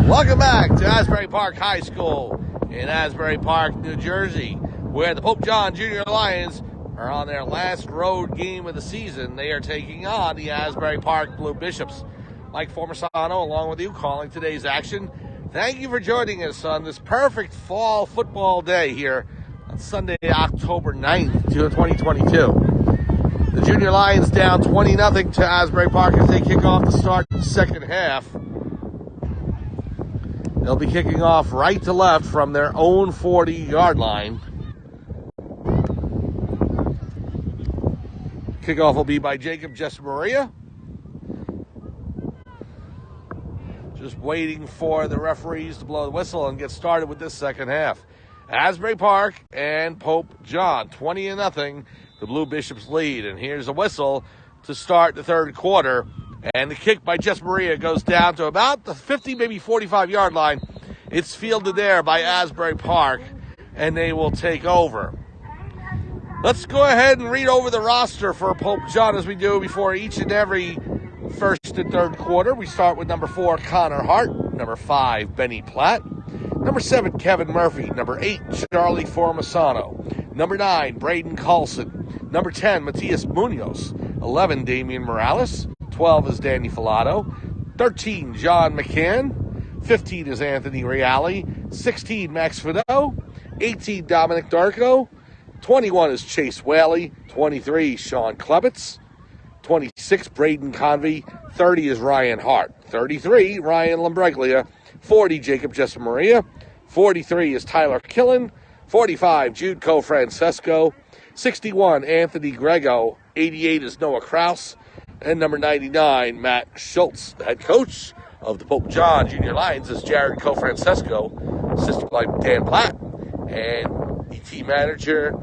Welcome back to Asbury Park High School in Asbury Park, New Jersey, where the Pope John Junior Lions are on their last road game of the season. They are taking on the Asbury Park Blue Bishops. Mike Formisano along with you calling today's action. Thank you for joining us on this perfect fall football day here on Sunday, October 9th, 2022. The Junior Lions down 20-0 to Asbury Park as they kick off the start of the second half. They'll be kicking off right to left from their own 40-yard line. Kickoff will be by Jacob Jessamaria. Just waiting for the referees to blow the whistle and get started with this second half. Asbury Park and Pope John, 20-0. The Blue Bishops lead. And here's a whistle to start the third quarter. And the kick by Jessamaria goes down to about the 50, maybe 45-yard line. It's fielded there by Asbury Park, and they will take over. Let's go ahead and read over the roster for Pope John as we do before each and every first and third quarter. We start with number 4, Connor Hart. Number 5, Benny Platt. Number 7, Kevin Murphy. Number 8, Charlie Formisano. Number 9, Braden Carlson. Number 10, Matias Munoz. 11, Damian Morales. 12 is Danny Filato. 13, John McCann. 15 is Anthony Reale. 16, Max Fido. 18, Dominic Darko. 21 is Chase Whaley. 23, Sean Klebitz. 26, Braden Convey. 30 is Ryan Hart. 33, Ryan Lambreglia. 40, Jacob Jessamaria. 43 is Tyler Killen. 45, Jude Cofrancesco. 61, Anthony Grego. 88 is Noah Kraus. And number 99, Matt Schultz. The head coach of the Pope John Junior Lions is Jared Cofrancesco, assisted by Dan Platt, and the team manager,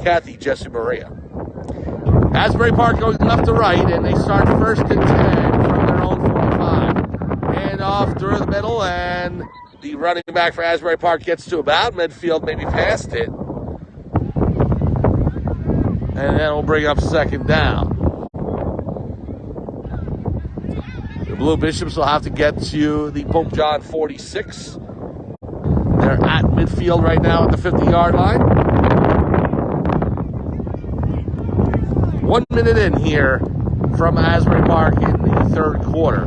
Kathy Jessamaria. Asbury Park goes left to right, and they start first and 10 from their own 45. And off through the middle, and the running back for Asbury Park gets to about midfield, maybe past it. And then we'll bring up second down. The Blue Bishops will have to get to the Pope John 46. They're at midfield right now at the 50-yard line. 1 minute in here from Asbury Park in the third quarter.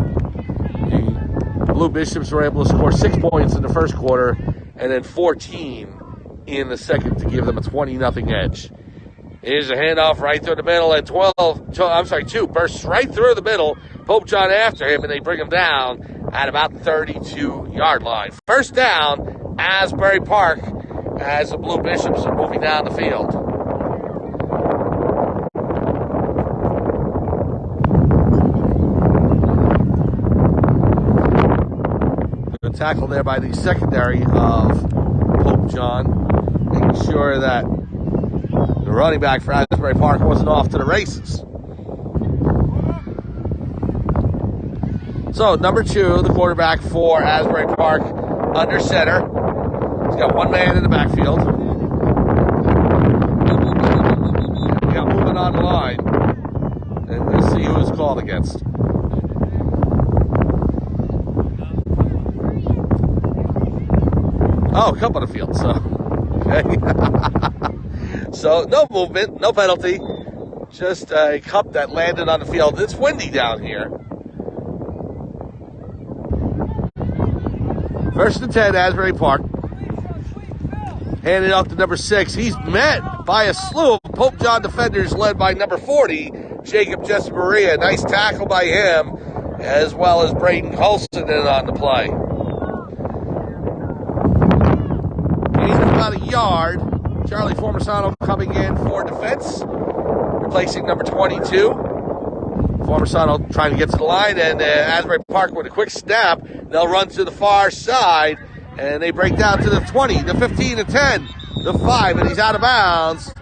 The Blue Bishops were able to score 6 points in the first quarter and then 14 in the second to give them a 20-0 edge. Here's a handoff right through the middle, and 2 bursts right through the middle. Pope John after him, and they bring him down at about the 32-yard line. First down, Asbury Park, as the Blue Bishops are moving down the field. Good tackle there by the secondary of Pope John, making sure that the running back for Asbury Park wasn't off to the races. So, number 2, the quarterback for Asbury Park, under center. He's got one man in the backfield. We got moving on the line. And we'll see who is called against. Oh, come on the field, so. Okay. So, no movement, no penalty. Just a cup that landed on the field. It's windy down here. First and 10, Asbury Park. Handed off to number 6. He's met by a slew of Pope John defenders led by number 40, Jacob Jessamaria. Nice tackle by him, as well as Braden Colson in on the play. Gain of about a yard. Charlie Formisano coming in for defense, replacing number 22. Formisano trying to get to the line, and Asbury Park with a quick snap. They'll run to the far side, and they break down to the 20, the 15, the 10, the 5, and he's out of bounds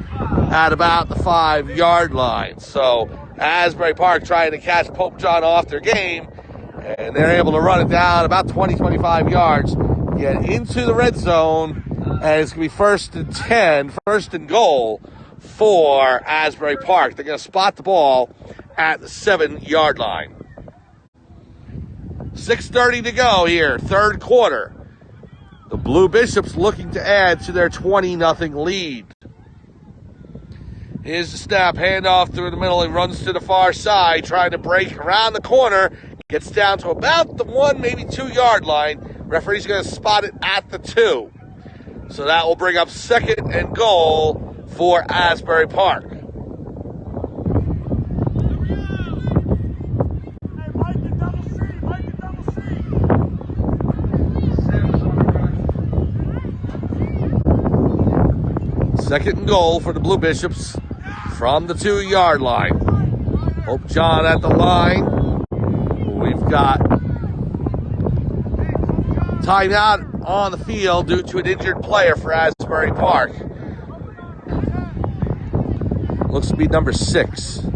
at about the 5-yard line. So Asbury Park trying to catch Pope John off their game, and they're able to run it down about 20, 25 yards, get into the red zone, and it's going to be first and 10, first and goal for Asbury Park. They're going to spot the ball at the 7-yard line. 6:30 to go here, third quarter. The Blue Bishops looking to add to their 20-0 lead. Here's the snap, handoff through the middle. He runs to the far side, trying to break around the corner. Gets down to about the 1, maybe 2-yard line. Referee's going to spot it at the 2. So that will bring up 2nd and goal for Asbury Park. Second and goal for the Blue Bishops from the 2-yard line. Hope John at the line. We've got timeout on the field due to an injured player for Asbury Park. Looks to be number 6.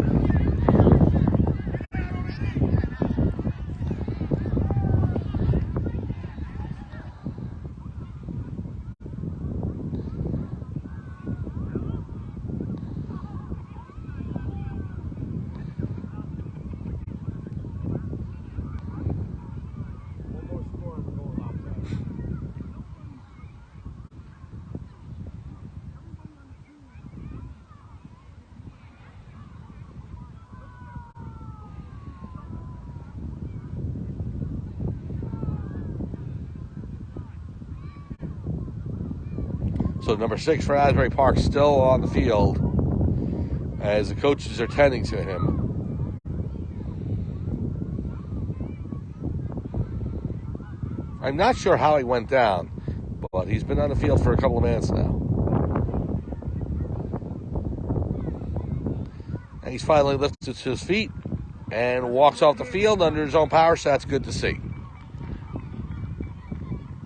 So number 6 for Asbury Park still on the field as the coaches are tending to him. I'm not sure how he went down, but he's been on the field for a couple of minutes now. And he's finally lifted to his feet and walks off the field under his own power, so that's good to see.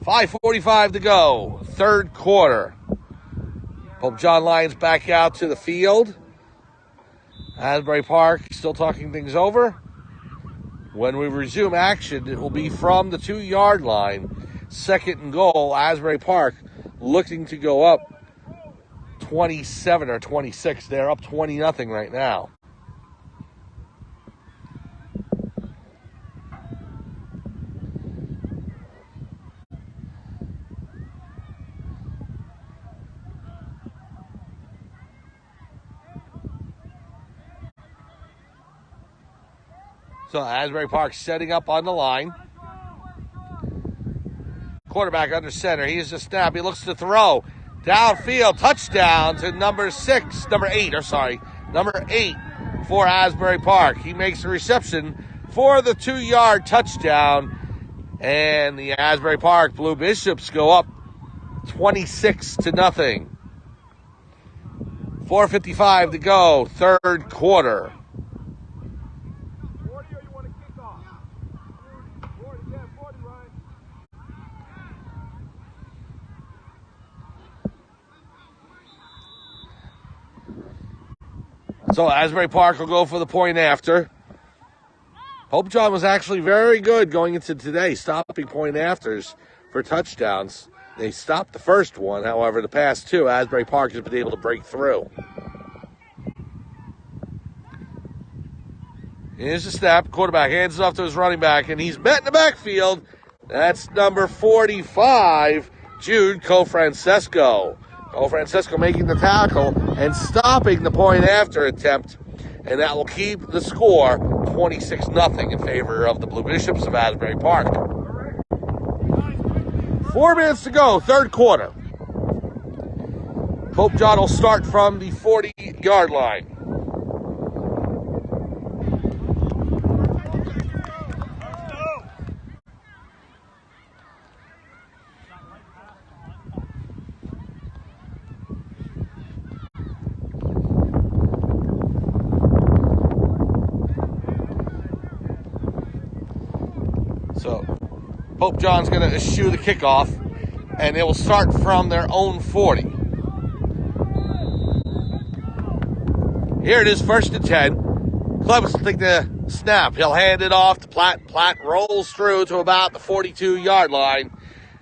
5:45 to go, third quarter. Pope John Lions back out to the field. Asbury Park still talking things over. When we resume action, it will be from the 2-yard line. 2nd and goal, Asbury Park looking to go up 27 or 26. They're up 20-0 right now. So Asbury Park setting up on the line. Quarterback under center. Here's the snap. He looks to throw. Downfield. Touchdown to number 8 for Asbury Park. He makes the reception for the 2-yard touchdown. And the Asbury Park Blue Bishops go up 26-0. 4:55 to go, third quarter. So Asbury Park will go for the point after. Hope John was actually very good going into today, stopping point afters for touchdowns. They stopped the first one, however, the past 2, Asbury Park has been able to break through. Here's the snap. Quarterback hands it off to his running back, and he's met in the backfield. That's number 45, Jude Cofrancesco. Cofrancesco making the tackle and stopping the point after attempt, and that will keep the score 26-0 in favor of the Blue Bishops of Asbury Park. 4 minutes to go, third quarter. Pope John will start from the 40-yard line. So Pope John's going to eschew the kickoff, and it will start from their own 40. Here it is, 1st and 10. Clemens will take the snap. He'll hand it off to Platt. Platt rolls through to about the 42-yard line,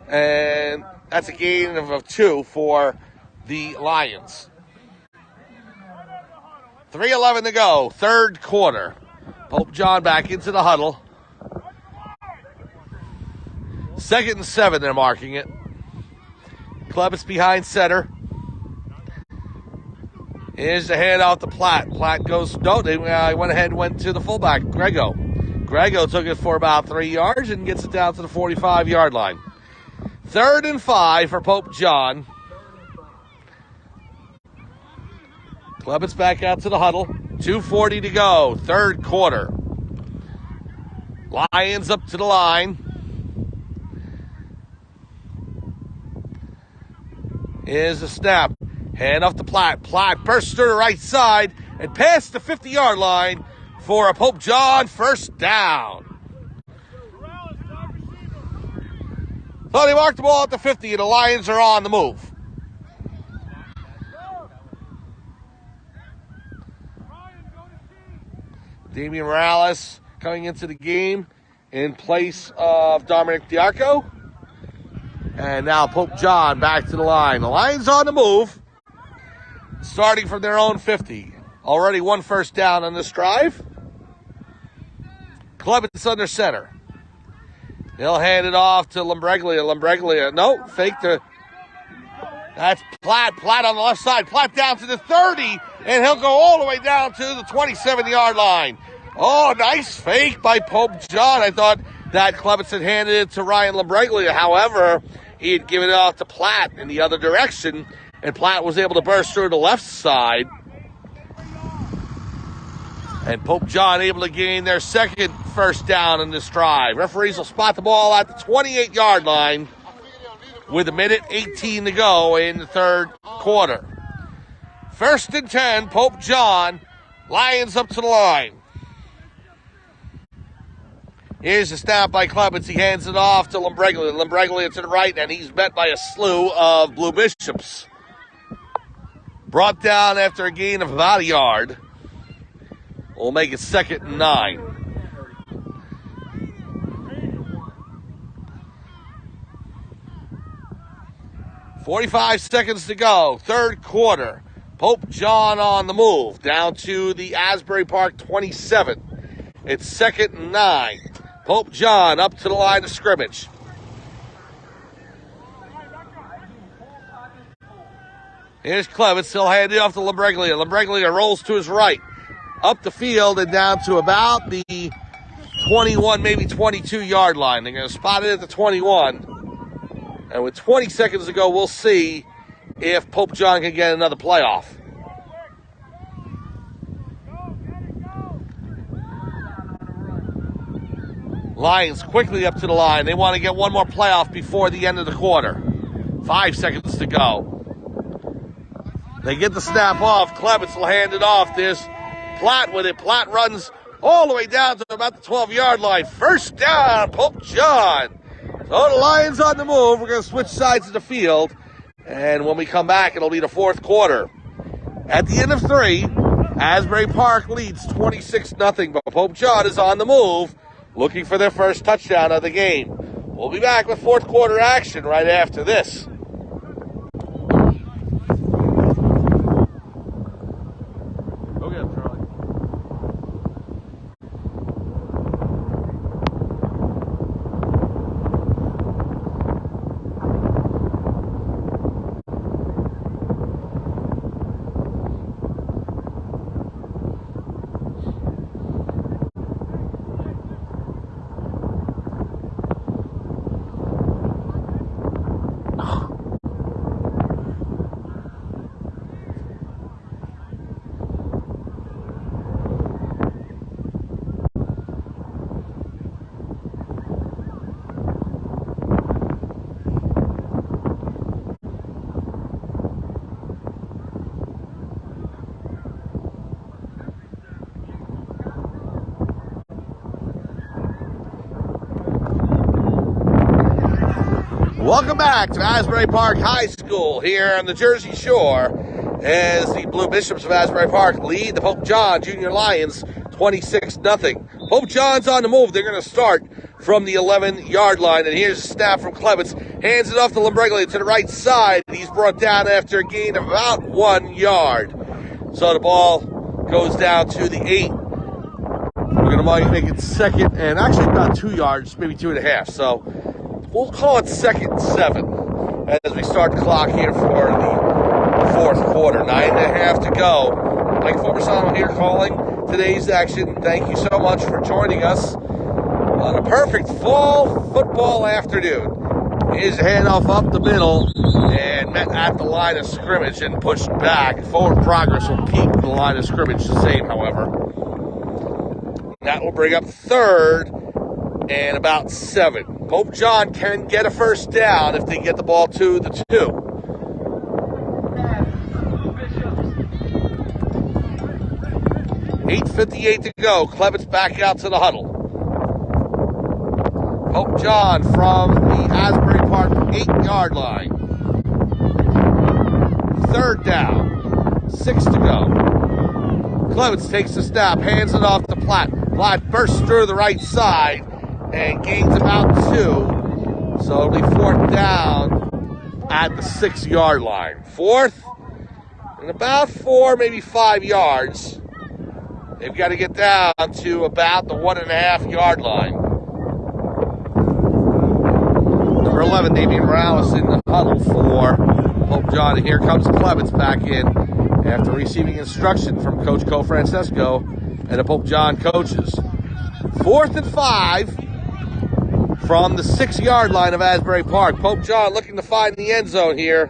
and that's a gain of 2 for the Lions. 3:11 to go, third quarter. Pope John back into the huddle. 2nd and 7, they're marking it. Klebitz behind center. Here's the handoff to Platt. Platt goes, no, they went ahead and went to the fullback, Grego. Grego took it for about 3 yards and gets it down to the 45-yard line. 3rd and 5 for Pope John. Klebitz back out to the huddle. 2:40 to go, 3rd quarter. Lions up to the line. Here's the snap. Hand off to Platt. Platt bursts to the right side and past the 50-yard line for a Pope John first down. So they marked the ball at the 50, and the Lions are on the move. Damian Morales coming into the game in place of Dominic Diarco. And now Pope John back to the line. The Lions on the move, starting from their own 50. Already 1 first down on this drive. Klebitz under center. He'll hand it off to Lambreglia. Lambreglia, no, fake to... That's Platt. Platt on the left side. Platt down to the 30, and he'll go all the way down to the 27-yard line. Oh, nice fake by Pope John. I thought that Klebitz had handed it to Ryan Lambreglia. However, he had given it off to Platt in the other direction, and Platt was able to burst through the left side. And Pope John able to gain their 2nd first down in this drive. Referees will spot the ball at the 28-yard line with 1:18 to go in the 3rd quarter. 1st and 10, Pope John. Lions up to the line. Here's the snap by Klebitz. He hands it off to Lambreglia. Lambreglia to the right, and he's met by a slew of Blue Bishops. Brought down after a gain of about a yard. We'll make it 2nd and 9. .45 seconds to go, 3rd quarter. Pope John on the move, down to the Asbury Park 27. It's 2nd and 9. Pope John up to the line of scrimmage. Here's Klebitz. He'll hand it off to Lambreglia. Lambreglia rolls to his right, up the field and down to about the 21, maybe 22-yard line. They're going to spot it at the 21. And with 20 seconds to go, we'll see if Pope John can get another playoff. Lions quickly up to the line. They want to get one more playoff before the end of the quarter. 5 seconds to go. They get the snap off. Klebitz will hand it off. There's Platt with it. Platt runs all the way down to about the 12-yard line. First down, Pope John. So the Lions on the move. We're going to switch sides of the field. And when we come back, it'll be the 4th quarter. At the end of 3, Asbury Park leads 26-0. But Pope John is on the move, looking for their first touchdown of the game. We'll be back with 4th quarter action right after this. Welcome back to Asbury Park High School here on the Jersey Shore as the Blue Bishops of Asbury Park lead the Pope John Junior Lions 26-0. Pope John's on the move. They're going to start from the 11-yard line. And here's a snap from Klebitz. Hands it off to Lambreglia to the right side. He's brought down after a gain of about 1 yard. So the ball goes down to the 8. We're going to make it 2nd and actually about 2 yards, maybe 2.5. So We'll call it 2nd and 7 as we start the clock here for the fourth quarter. 9.5 to go. Mike Fobersano here calling today's action. Thank you so much for joining us on a perfect fall football afternoon. Here's a handoff up the middle and met at the line of scrimmage and pushed back. Forward progress will keep the line of scrimmage the same, however. That will bring up 3rd and about 7. Pope John can get a first down if they get the ball to the 2. .58 to go. Clements back out to the huddle. Pope John from the Asbury Park 8-yard line. 3rd down. 6 to go. Clements takes the snap, hands it off to Platt. Platt bursts through the right side and gains about 2. So it'll be 4th down at the 6-yard line. 4th and about 4, maybe 5 yards. They've got to get down to about the 1.5-yard line. Number 11, Damian Morales in the huddle for Pope John. And here comes Clements back in after receiving instruction from Coach Cofrancesco and the Pope John coaches. 4th and 5 from the 6-yard line of Asbury Park. Pope John looking to find the end zone here.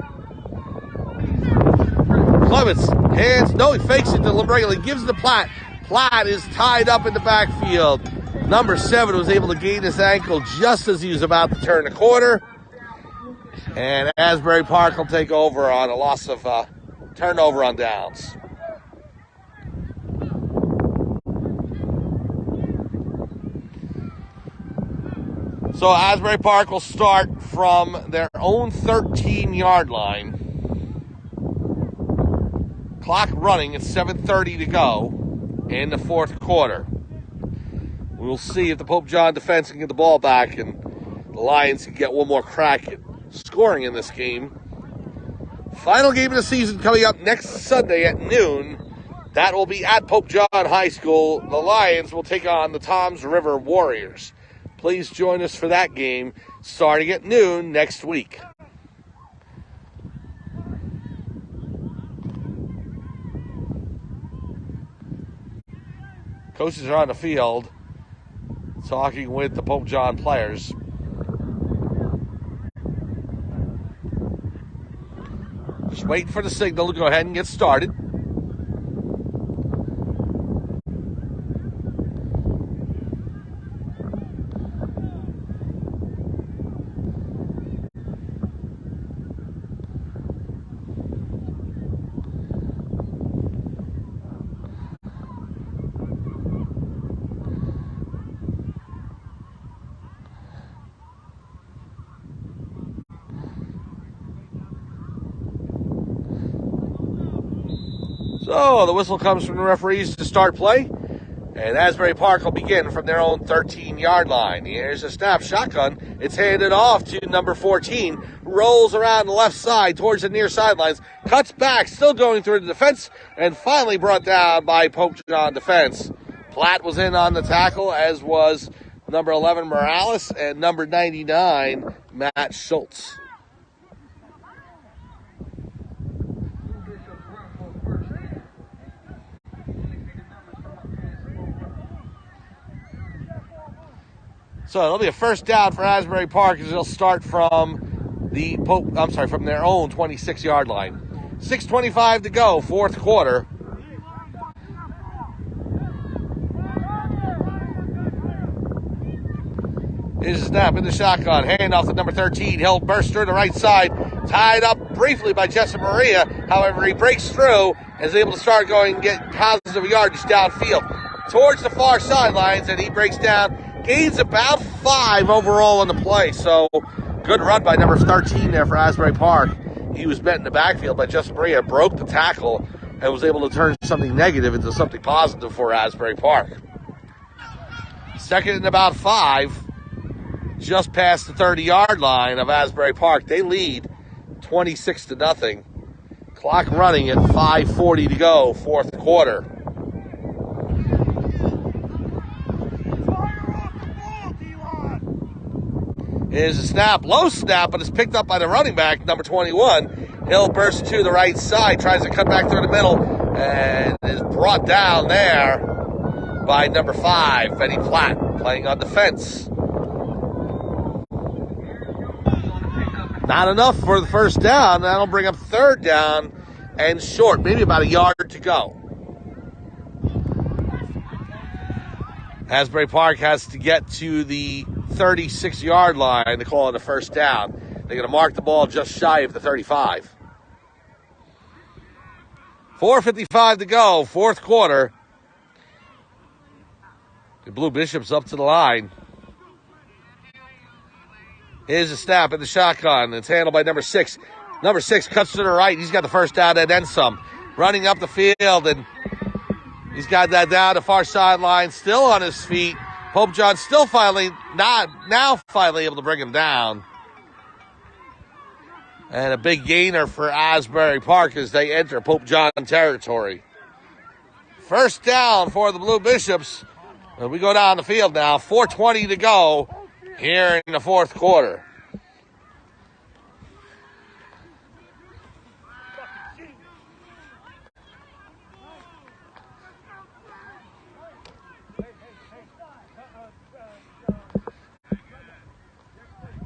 Clements hands, no, he fakes it to Lambrelli, gives it to Platt. Platt is tied up in the backfield. Number 7 was able to gain his ankle just as he was about to turn the corner. And Asbury Park will take over on a loss of turnover on downs. So Asbury Park will start from their own 13-yard line. Clock running at 7:30 to go in the fourth quarter. We'll see if the Pope John defense can get the ball back and the Lions can get one more crack at scoring in this game. Final game of the season coming up next Sunday at noon. That will be at Pope John High School. The Lions will take on the Toms River Warriors. Please join us for that game starting at noon next week. Coaches are on the field talking with the Pope John players. Just wait for the signal to go ahead and get started. So the whistle comes from the referees to start play, and Asbury Park will begin from their own 13-yard line. Here's a snap, shotgun. It's handed off to number 14, rolls around the left side towards the near sidelines, cuts back, still going through the defense, and finally brought down by Pope John defense. Platt was in on the tackle, as was number 11, Morales, and number 99, Matt Schultz. So it'll be a first down for Asbury Park as they'll start from from their own 26-yard line. 6:25 to go, fourth quarter. Here's a snap in the shotgun. Hand off to number 13. He'll burst through the right side. Tied up briefly by Jesse Maria. However, he breaks through and is able to start going and get positive yardage downfield towards the far sidelines, and he breaks down. Gains about 5 overall on the play. So good run by number 13 there for Asbury Park. He was met in the backfield by Jesse Maria, broke the tackle, and was able to turn something negative into something positive for Asbury Park. Second and about 5. Just past the 30-yard line of Asbury Park. They lead 26-0. Clock running at 5:40 to go, fourth quarter. Here's a snap, low snap, but it's picked up by the running back, number 21. He'll burst to the right side, tries to cut back through the middle, and is brought down there by number 5, Benny Platt, playing on defense. Not enough for the first down. That'll bring up third down and short, maybe about a yard to go. Asbury Park has to get to the 36-yard line to call it a first down. They're going to mark the ball just shy of the 35. 4:55 to go, fourth quarter. The Blue Bishops up to the line. Here's a snap in the shotgun. It's handled by number 6. Number 6 cuts to the right. He's got the first down and then some. Running up the field, and he's got that down the far sideline, still on his feet. Pope John still finally able to bring him down. And a big gainer for Asbury Park as they enter Pope John territory. First down for the Blue Bishops. We go down the field now. 4:20 to go here in the fourth quarter.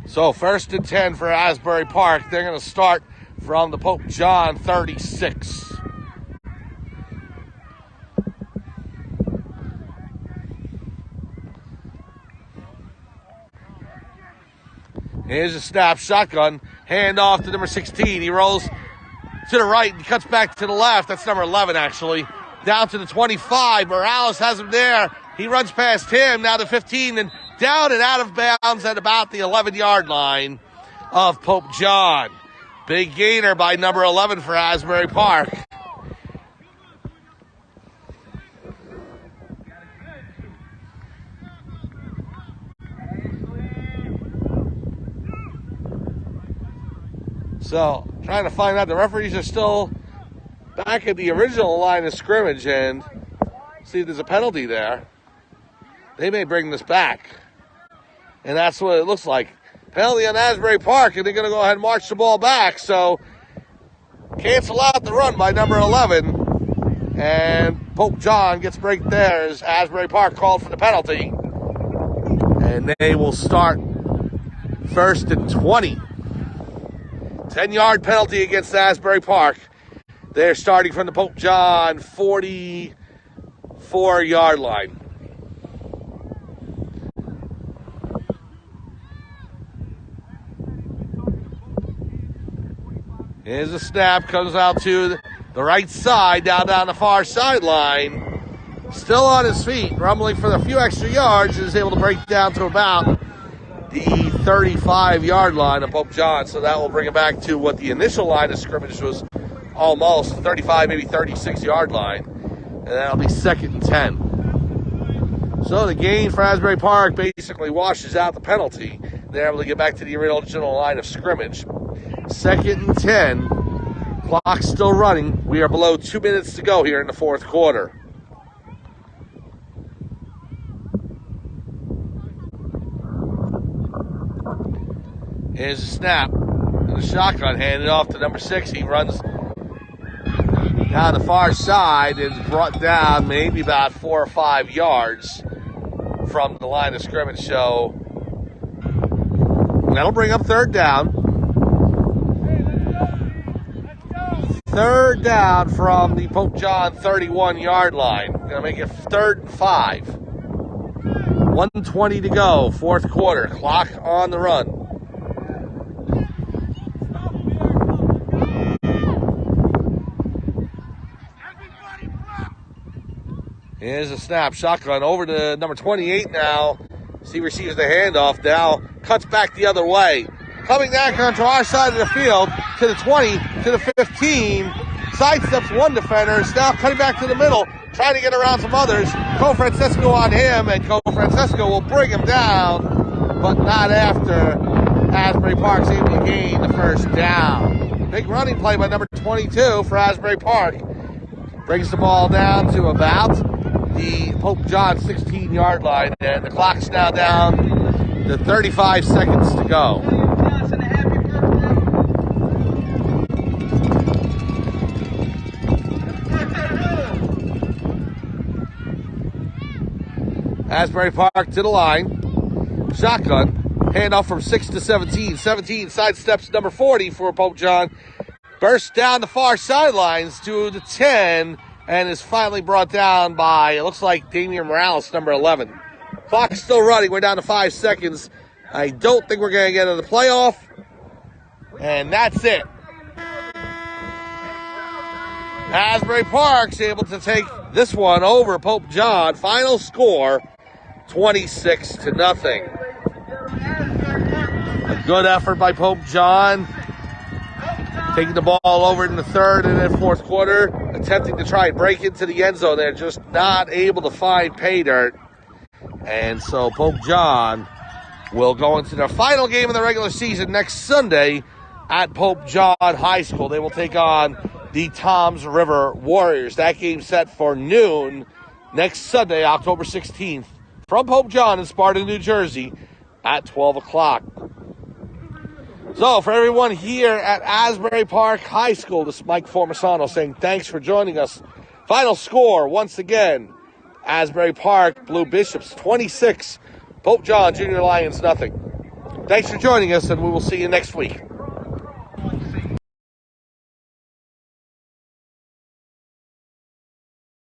So 1st and 10 for Asbury Park. They're going to start from the Pope John 36. Here's a snap, shotgun, hand off to number 16. He rolls to the right and cuts back to the left. That's number 11, actually. Down to the 25. Morales has him there. He runs past him, now to 15, and down and out of bounds at about the 11-yard line of Pope John. Big gainer by number 11 for Asbury Park. So, trying to find out, the referees are still back at the original line of scrimmage and see if there's a penalty there. They may bring this back. And that's what it looks like. Penalty on Asbury Park, and they're going to go ahead and march the ball back. So, cancel out the run by number 11. And Pope John gets break there as Asbury Park called for the penalty. And they will start 1st and 20. 10-yard penalty against Asbury Park. They're starting from the Pope John 44-yard line. Here's a snap, comes out to the right side, down the far sideline. Still on his feet, rumbling for a few extra yards, and is able to break down to about the 35-yard line of Pope John. So that will bring it back to what the initial line of scrimmage was, almost 35, maybe 36-yard line. And that'll be 2nd and 10. So the gain for Asbury Park basically washes out the penalty. They're able to get back to the original line of scrimmage. 2nd and 10. Clock still running. We are below 2 minutes to go here in the fourth quarter. Here's a snap. And the shotgun handed off to number 6. He runs down the far side and is brought down maybe about 4 or 5 yards from the line of scrimmage. So that'll bring up third down. Third down from the Pope John 31-yard line. Going to make it 3rd and 5. 1:20 to go, fourth quarter. Clock on the run. Here's a snap, shotgun over to number 28 now. He receives the handoff now, cuts back the other way. Coming back onto our side of the field, to the 20, to the 15. Sidesteps one defender, is now cutting back to the middle, trying to get around some others. Co-Francesco on him, and Co-Francesco will bring him down, but not after Asbury Park's able to gain the first down. Big running play by number 22 for Asbury Park. Brings the ball down to about the Pope John 16-yard line, and the clock's now down to 35 seconds to go. Asbury Park to the line. Shotgun. Handoff from 6 to 17. 17 sidesteps number 40 for Pope John. Bursts down the far sidelines to the 10 and is finally brought down by, it looks like, Damian Morales, number 11. Clock still running. We're down to 5 seconds. I don't think we're going to get into the playoff. And that's it. Asbury Park's able to take this one over Pope John. Final score, 26-0. A good effort by Pope John. Taking the ball over in the third and then fourth quarter. Attempting to try and break into the end zone. They're just not able to find pay dirt. And so Pope John will go into their final game of the regular season next Sunday at Pope John High School. They will take on the Toms River Warriors. That game set for noon next Sunday, October 16th, from Pope John in Sparta, New Jersey at 12 o'clock. So for everyone here at Asbury Park High School, this is Mike Formisano saying thanks for joining us. Final score, once again, Asbury Park Blue Bishops 26, Pope John Junior Lions nothing. Thanks for joining us, and we will see you next week.